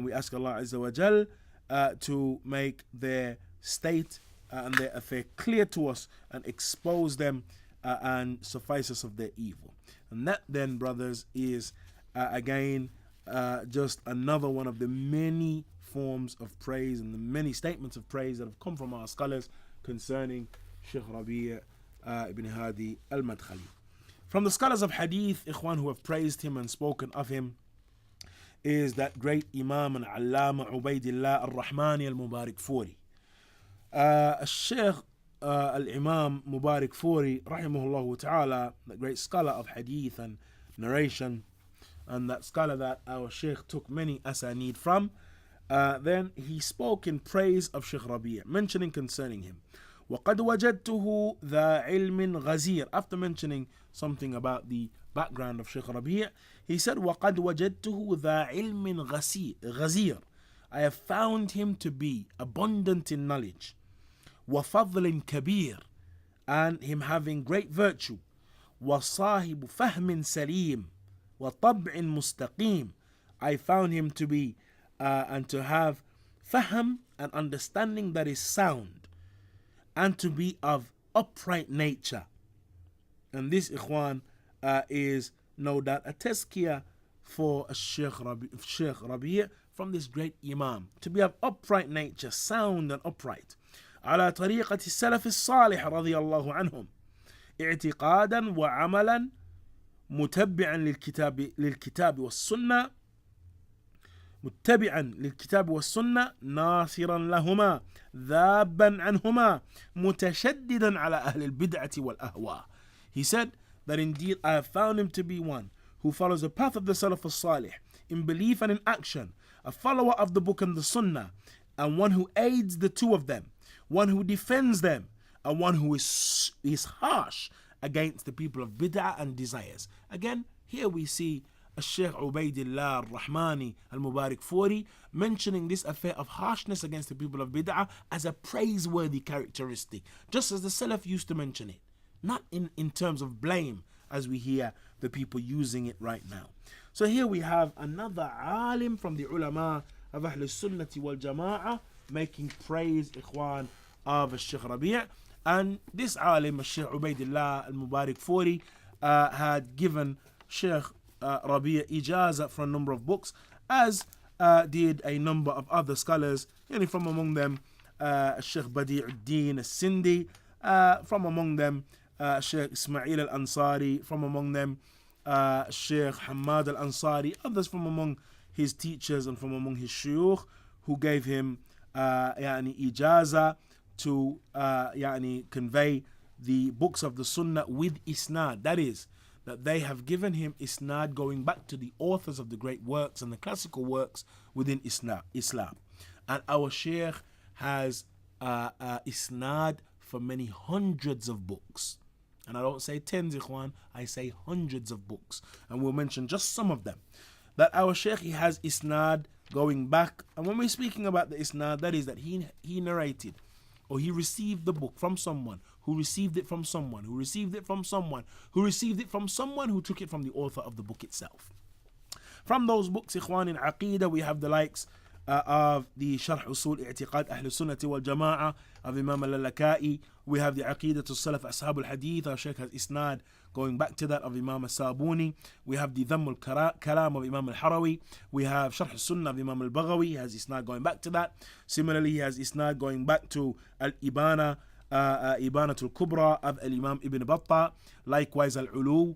We ask Allah Azza wa Jal to make their state and their affair clear to us and expose them and suffice us of their evil. And that then, brothers, is again just another one of the many forms of praise and the many statements of praise that have come from our scholars concerning Sheikh Rabi' ibn Hadi al-Madkhali. From the scholars of hadith, ikhwan, who have praised him and spoken of him, is that great Imam and Allama Ubaidillah al-Rahmani al-Mubarak Furi. Sheikh al-Imam Mubarak Furi, rahimahullah ta'ala, the great scholar of hadith and narration, and that scholar that our Sheikh took many asanid from, then he spoke in praise of Sheikh Rabi', mentioning concerning him, وَقَدْ وَجَدْتُهُ ذَا عِلْمٍ غَزِيرٍ. After mentioning something about the background of Sheikh Rabi', he said, وَقَدْ وَجَدْتُهُ ذَا عِلْمٍ غَزِيرٍ. I have found him to be abundant in knowledge, وَفَضْلٍ كَبِيرٍ, and him having great virtue, وَصَاحِبُ فَهْمٍ سَلِيمٍ وَطَبْعٍ مُسْتَقِيمٍ. I found him to be and to have fahm, an understanding that is sound, and to be of upright nature. And this, ikhwan, is no doubt a tazkiyah for Sheikh Rabi' from this great Imam, to be of upright nature, sound and upright. على طريقة السلف الصالح رضي الله عنهم اعتقادا وعملا متبعا للكتاب والسنة متبعا للكتاب والسنة ناصرا لهما ذابا عنهما متشددا على أهل البدعة والأهواء. He said that indeed I have found him to be one who follows the path of the Salaf al-Salih in belief and in action, a follower of the book and the Sunnah, and one who aids the two of them, one who defends them, and one who is harsh against the people of bid'ah and desires. Again, here we see Sheikh Ubaidillah al-Rahmani al-Mubarak Furi mentioning this affair of harshness against the people of bid'ah as a praiseworthy characteristic, just as the Salaf used to mention it, not in terms of blame as we hear the people using it right now. So here we have another alim from the ulama of Ahlus Sunnati wal Jama'ah making praise, ikhwan, of Sheikh Rabi'. And this alim, Sheikh Ubaidillah al-Mubarak Furi, had given Sheikh Rabi' ijazah for a number of books, as did a number of other scholars, from among them Sheikh Badi'uddin al-Sindi, from among them Sheikh Ismail al-Ansari, from among them Sheikh Hamad al-Ansari, others from among his teachers and from among his shuyukh who gave him ijazah to convey the books of the Sunnah with isnad. That is, that they have given him isnad going back to the authors of the great works and the classical works within Islam. And our Sheikh has isnad for many hundreds of books. And I don't say tens, ikhwan, I say hundreds of books. And we'll mention just some of them. That our Sheikh, he has isnad going back. And when we're speaking about the isnad, that is that he narrated, or he received the book from someone, who received it from someone, who received it from someone, who received it from someone who took it from the author of the book itself. From those books, ikhwan, in Aqeedah, we have the likes of the Sharh Usul I'tiqad Ahlus Sunnati wal Jama'ah of Imam al-Laka'i. We have the Aqeedah al-Salaf Ashab al-Hadith. Our Shaykh has isnad going back to that of Imam al-Sabuni. We have the Dhamm al-Kalam of Imam al-Harawi. We have Sharh al-Sunnah of Imam al-Baghawi. He has isnad going back to that. Similarly, he has isnad going back to al-Ibana, Ibanatul Kubra of Imam Ibn Battah. Likewise, al-Ulu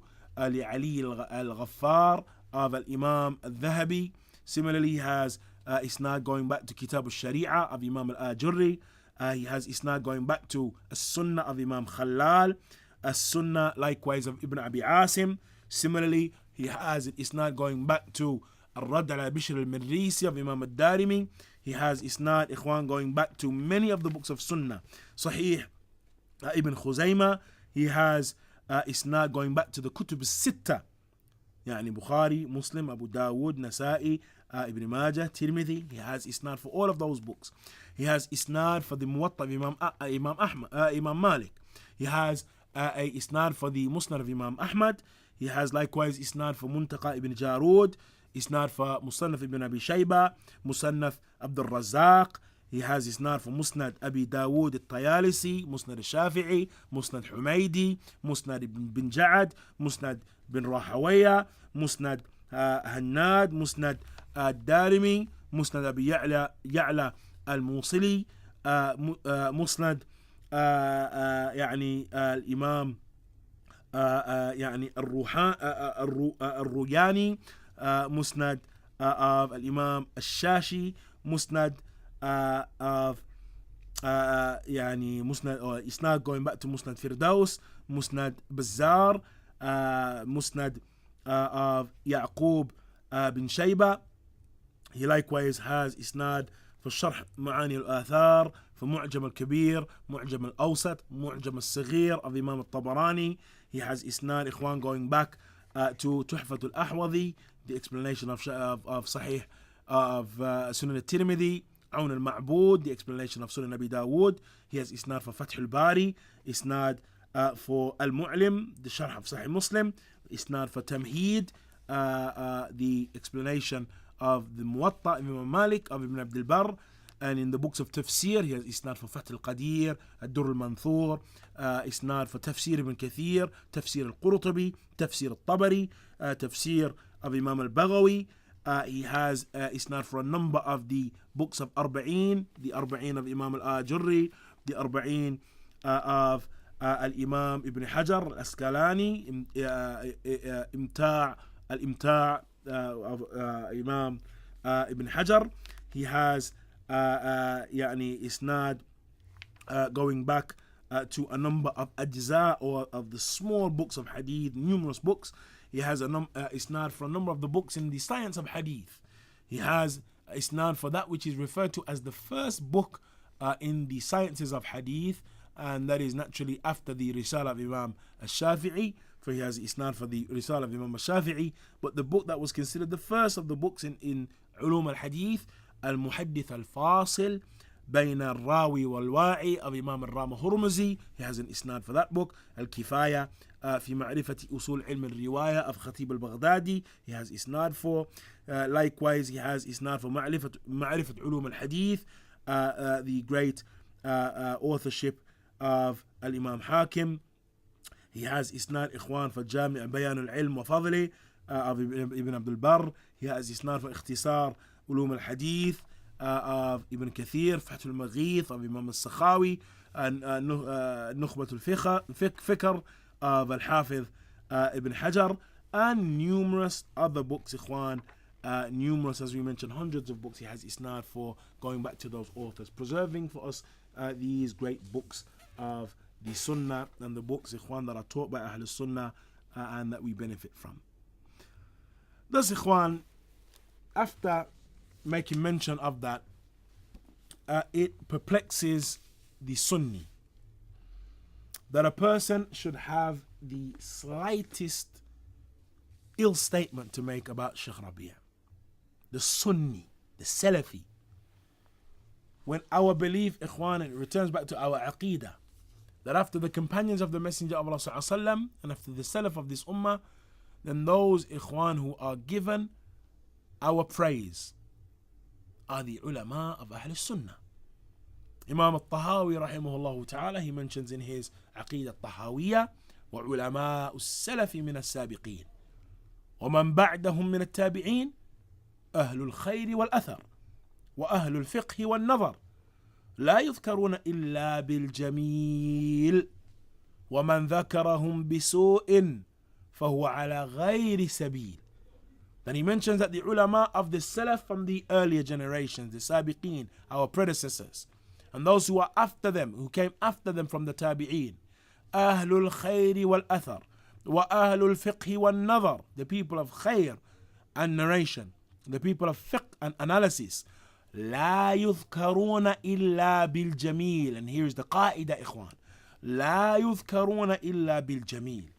li Ali al-Ghaffar of Imam al-Dhahabi. Similarly, he has isnad going back to Kitab al-Sharia of Imam al-Ajurri. He has isnad going back to As-Sunnah of Imam Khalal, As-Sunnah likewise of Ibn Abi Asim. Similarly, he has isnad going back to Ar-Radd ala Bishr al-Mirrisi of Imam al-Darimi. He has isnad, ikhwan, going back to many of the books of Sunnah. Sahih Ibn Khuzaymah. He has isnad going back to the Kutub al-Sitta, يعني Bukhari, Muslim, Abu Dawood, Nasa'i, Ibn Majah, Tirmidhi. He has isnad for all of those books. He has isnad for the Muwatta of Imam Malik. He has a isnad for the Musnad of Imam Ahmad. He has likewise isnad for Muntaqa ibn Jarud, isnad for Musannaf ibn Abi Shayba, Musannaf Abdul Razzaq. He has isnad for Musnad Abi Dawood al-Tayalisi, Musnad al-Shafi'i, Musnad Humaydi, Musnad ibn Ja'ad, Musnad bin Rahawayah, Musnad هناد، مسند الدارمي، مسند أبي يعلى الموصلي، مسند يعني الإمام يعني الروياني، مسند of الإمام الشاشي، مسند of يعني مسند إسناد going back to مسند فردوس، مسند بزار، مسند of يعقوب بن شيبة. He likewise has إسناد في الشرح معاني الآثار، في معجم الكبير، معجم الأوسط، معجم الصغير of Imam الطبراني. He has إسناد إخوان going back to تحفة الأحوذي, the explanation of صحيح of Sunnah الترمذي, عون المعبود, the explanation of Sunnah Abi Dawud. He has إسناد for فتح الباري, إسناد for المعلم, the شرح of Sahih Muslim, إسناد for تمهيد, the explanation of the Muwatta Imam Malik of Ibn Abd al-Barr. And in the books of tafsir, he has isnad for Fath al-Qadir, Ad-Durr al-Manthur, isnad for Tafsir Ibn Kathir, Tafsir al-Qurtubi, Tafsir al-Tabari, Tafsir of Imam al-Baghawi. He has isnad for a number of the books of Arba'een, the Arba'een of Imam al-Ajurri, the Arba'een of al-Imam Ibn Hajar al-Asqalani, Al-Imta' of Imam Ibn Hajar. He has يعني إسناد going back to a number of ajza, or of the small books of hadith, numerous books. He has isnad for a number of the books in the science of hadith. He has isnad for that which is referred to as the first book in the sciences of hadith, and that is naturally after the Risala of Imam al-Shafi'i. So he has isnad for the Risala of Imam al-Shafi'i, but the book that was considered the first of the books in Ulum al-Hadith, المحدث الفاصل بين الراوي والواعي of Imam al-Rama Hurmuzi. He has an isnad for that book. الكفاية في معرفة أصول علم الرواية of Khatib al-Baghdadi. He has isnad for. Likewise, he has isnad for معرفة علوم الحديث, the great authorship of Al-Imam Hakim. He has isnad إخوان for جامع بيان العلم وفضله of Ibn Abd al-Barr. He has isnad for اختصار علوم الحديث of Ibn Kathir, Fath al-Maghith of Imam al-Sakhawi, and نخبة الفكر of Al-Hafiz Ibn Hajar, and numerous other books, ikhwan, numerous, as we mentioned, hundreds of books he has isnad for, going back to those authors, preserving for us these great books of the Sunnah, and the books, ikhwan, that are taught by Ahlus Sunnah and that we benefit from. Thus, ikhwan, after making mention of that, it perplexes the Sunni that a person should have the slightest ill statement to make about Sheikh Rabi', the Sunni, the Salafi. When our belief, ikhwan, it returns back to our aqeedah, that after the companions of the Messenger of Allah sallallahu alaihi wasallam and after the Salaf of this ummah, then those, ikhwan, who are given our praise are the ulama of Ahlus Sunnah. Imam al-Tahawi rahimahullah ta'ala, he mentions in his Aqidah al-Tahawiyya, وعلماء السلف من السابقين ومن بعدهم من التابعين أهل الخير والأثر وأهل الفقه والنظر لا يذكرون إلا بالجميل ومن ذكرهم بسوء فهو على غير سبيل. Then he mentions that the ulama of the Salaf from the earlier generations, the Sabiqeen, our predecessors, and those who are after them, who came after them from the Tabi'een, Ahlul Khayri wal Athar, wa Ahlul Fiqh wal Nazar, the people of Khair and narration, the people of fiqh and analysis, لا يذكرون إلا بالجميل. And here is the qaida, ikhwan. لا يذكرون إلا بالجميل.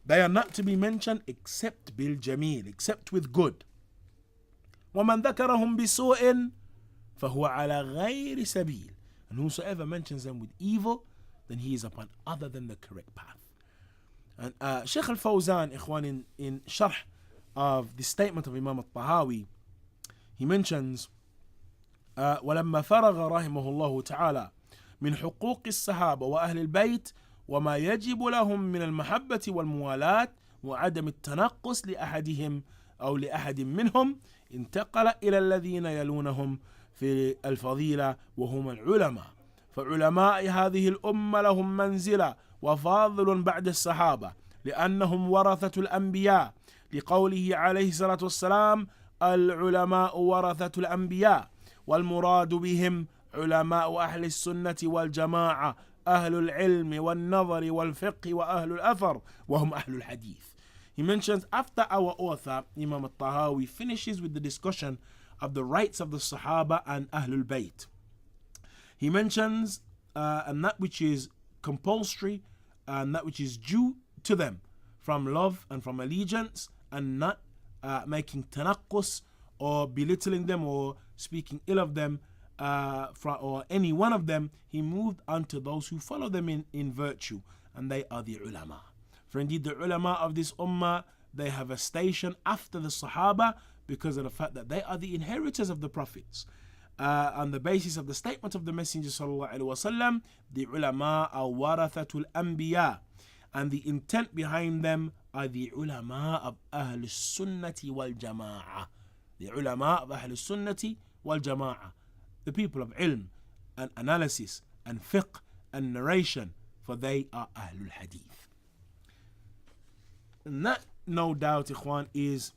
They are not to be mentioned except bil jamil, except with good. وَمَنْ ذَكَرَهُمْ بِسُوءٍ فَهُوَ عَلَى غَيْرِ سَبِيلٍ. And whosoever mentions them with evil, then he is upon other than the correct path. And Shaykh al-Fawzan, ikhwan, in sharh of the statement of Imam al-Tahawi, he mentions وَلَمَّا فَرَغَ رَحِمَهُ اللَّهُ تَعَالَى مِنْ حُقُوقِ الصَّحَابَةِ وَأَهْلِ الْبَيْتِ وما يجب لهم من المحبة والموالاة وعدم التنقص لأحدهم أو لأحد منهم انتقل إلى الذين يلونهم في الفضيلة وهم العلماء. فعلماء هذه الأمة لهم منزلة وفاضل بعد الصحابة لأنهم ورثة الأنبياء، لقوله عليه الصلاة والسلام: العلماء ورثة الأنبياء. والمراد بهم علماء أهل السنة والجماعة، أهل العلم والنظر والفقه وأهل الأثر وهم أهل الحديث. He mentions, after our author Imam Dhahabi finishes with the discussion of the rights of the Sahaba and Ahlul Bayt, he mentions and that which is compulsory and that which is due to them from love and from allegiance, and not making tanaqqus or belittling them or speaking ill of them or any one of them. He moved on to those who follow them in virtue, and they are the ulama. For indeed the ulama of this ummah, they have a station after the Sahaba because of the fact that they are the inheritors of the prophets. On the basis of the statement of the Messenger sallallahu alaihi wasallam, the ulama are warathatul anbiya, and the intent behind them are the ulama of Ahlus Sunnati wal Jama'ah. The ulama of Ahlus Sunnati wal Jama'ah, the people of ilm and analysis and fiqh and narration, for they are Ahlul Hadith. And that, no doubt, ikhwan, is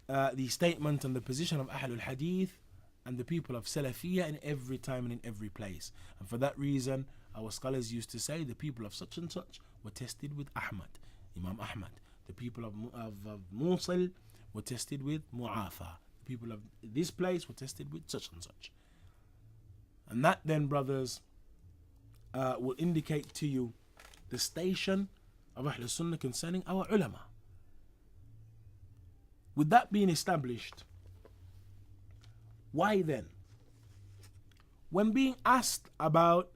the statement and the position of Ahlul Hadith and the people of Salafiyah in every time and in every place. And for that reason, our scholars used to say the people of such and such were tested with Imam Ahmad. The people of Mosul were tested with Mu'afa. The people of this place were tested with such and such. And that then, brothers, will indicate to you the station of Ahlus Sunnah concerning our ulama. With that being established, why then, when being asked about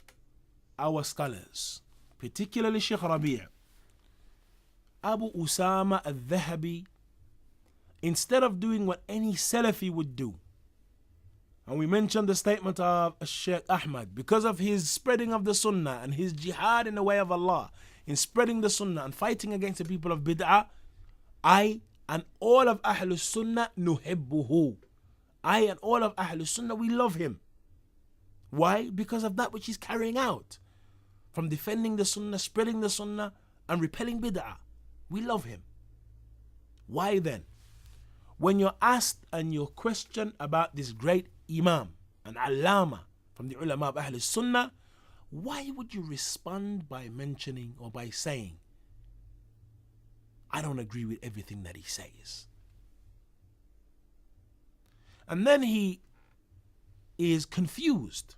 our scholars, particularly Sheikh Rabi', Abu Usamah Dhahabi, instead of doing what any Salafi would do, and we mentioned the statement of Sheikh Ahmad, because of his spreading of the Sunnah and his jihad in the way of Allah, in spreading the Sunnah and fighting against the people of Bid'ah, I and all of Ahlus Sunnah nuhibbuhu. I and all of Ahlus Sunnah, we love him. Why? Because of that which he's carrying out, from defending the Sunnah, spreading the Sunnah and repelling Bid'ah. We love him. Why then, when you're asked and you're questioned about this great Imam and Allama from the ulama of Ahlus Sunnah, why would you respond by mentioning or by saying, I don't agree with everything that he says? And then he is confused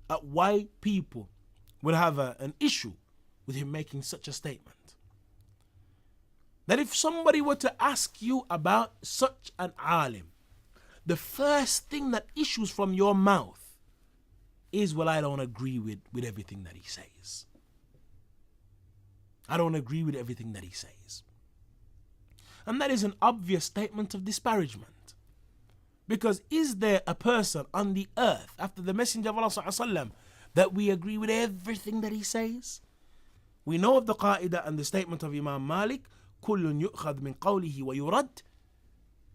at why people would have an issue with him making such a statement. That if somebody were to ask you about such an alim, the first thing that issues from your mouth is, well, I don't agree with everything that he says. I don't agree with everything that he says. And that is an obvious statement of disparagement. Because is there a person on the earth after the Messenger of Allah ﷺ that we agree with everything that he says? We know of the qaida and the statement of Imam Malik, كُلٌّ يُؤْخَذْ مِنْ قَوْلِهِ وَيُرَدْ.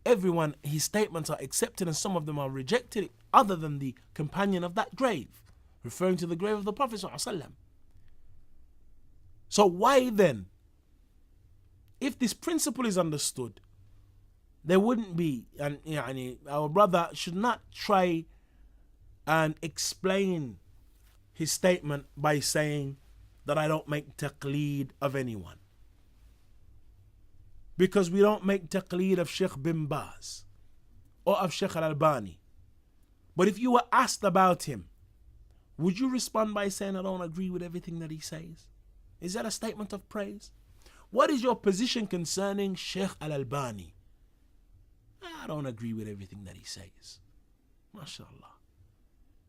Everyone, his statements are accepted and some of them are rejected, other than the companion of that grave, referring to the grave of the Prophet ﷺ. So why then, if this principle is understood, there wouldn't be, and our brother should not try and explain his statement by saying that I don't make taqleed of anyone. Because we don't make taqleed of Sheikh bin Baz or of Sheikh al-Albani. But if you were asked about him, would you respond by saying I don't agree with everything that he says? Is that a statement of praise? What is your position concerning Sheikh al-Albani? I don't agree with everything that he says. MashaAllah.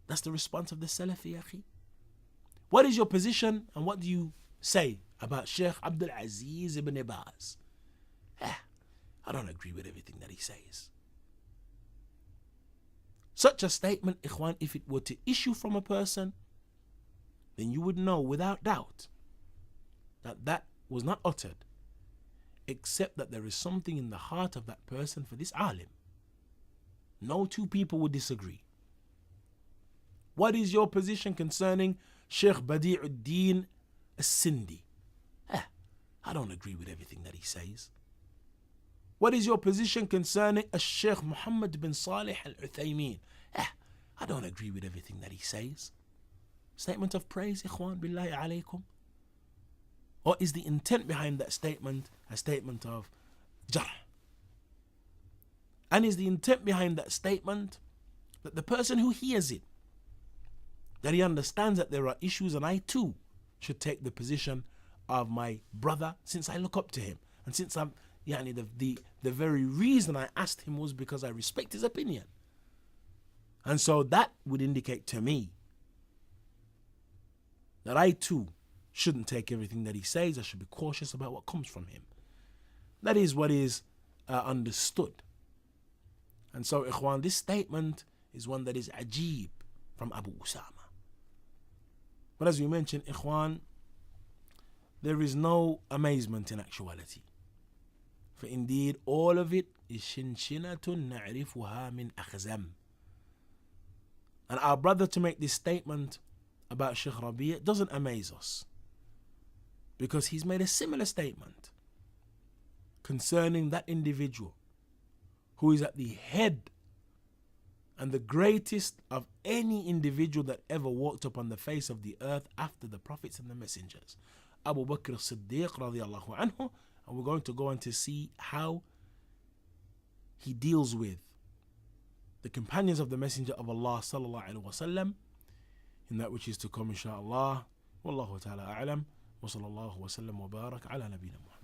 That's the response of the Salafi, akhi. What is your position and what do you say about Sheikh Abdul Aziz ibn Baz? I don't agree with everything that he says. Such a statement, ikhwan, if it were to issue from a person, then you would know without doubt that that was not uttered except that there is something in the heart of that person for this alim. No two people would disagree. What is your position concerning Sheikh Badi'uddin As-Sindi? I don't agree with everything that he says. What is your position concerning Sheikh Muhammad bin Salih Al-Uthaymeen? I don't agree with everything that he says. Statement of praise, ikhwan, billahi alaykum? Or is the intent behind that statement a statement of jarh? And is the intent behind that statement that the person who hears it, that he understands that there are issues and I too should take the position of my brother since I look up to him, and since I'm the very reason I asked him was because I respect his opinion. And so that would indicate to me that I too shouldn't take everything that he says. I should be cautious about what comes from him. That is what is understood. And so, ikhwan, this statement is one that is ajib from Abu Usamah. But as we mentioned, ikhwan, there is no amazement in actuality. For indeed, all of it is shinshinatun na'rifuha min akhzam. And our brother to make this statement about Sheikh Rabi' doesn't amaze us, because he's made a similar statement concerning that individual who is at the head and the greatest of any individual that ever walked upon the face of the earth after the prophets and the messengers, Abu Bakr as-Siddiq radiallahu anhu. And we're going to go on to see how he deals with the companions of the Messenger of Allah sallallahu alaihi wasallam in that which is to come, inshaa'Allah. Wallahu ta'ala a'lam. Wa sallallahu wa sallam wa barak ala nabina Muhammad.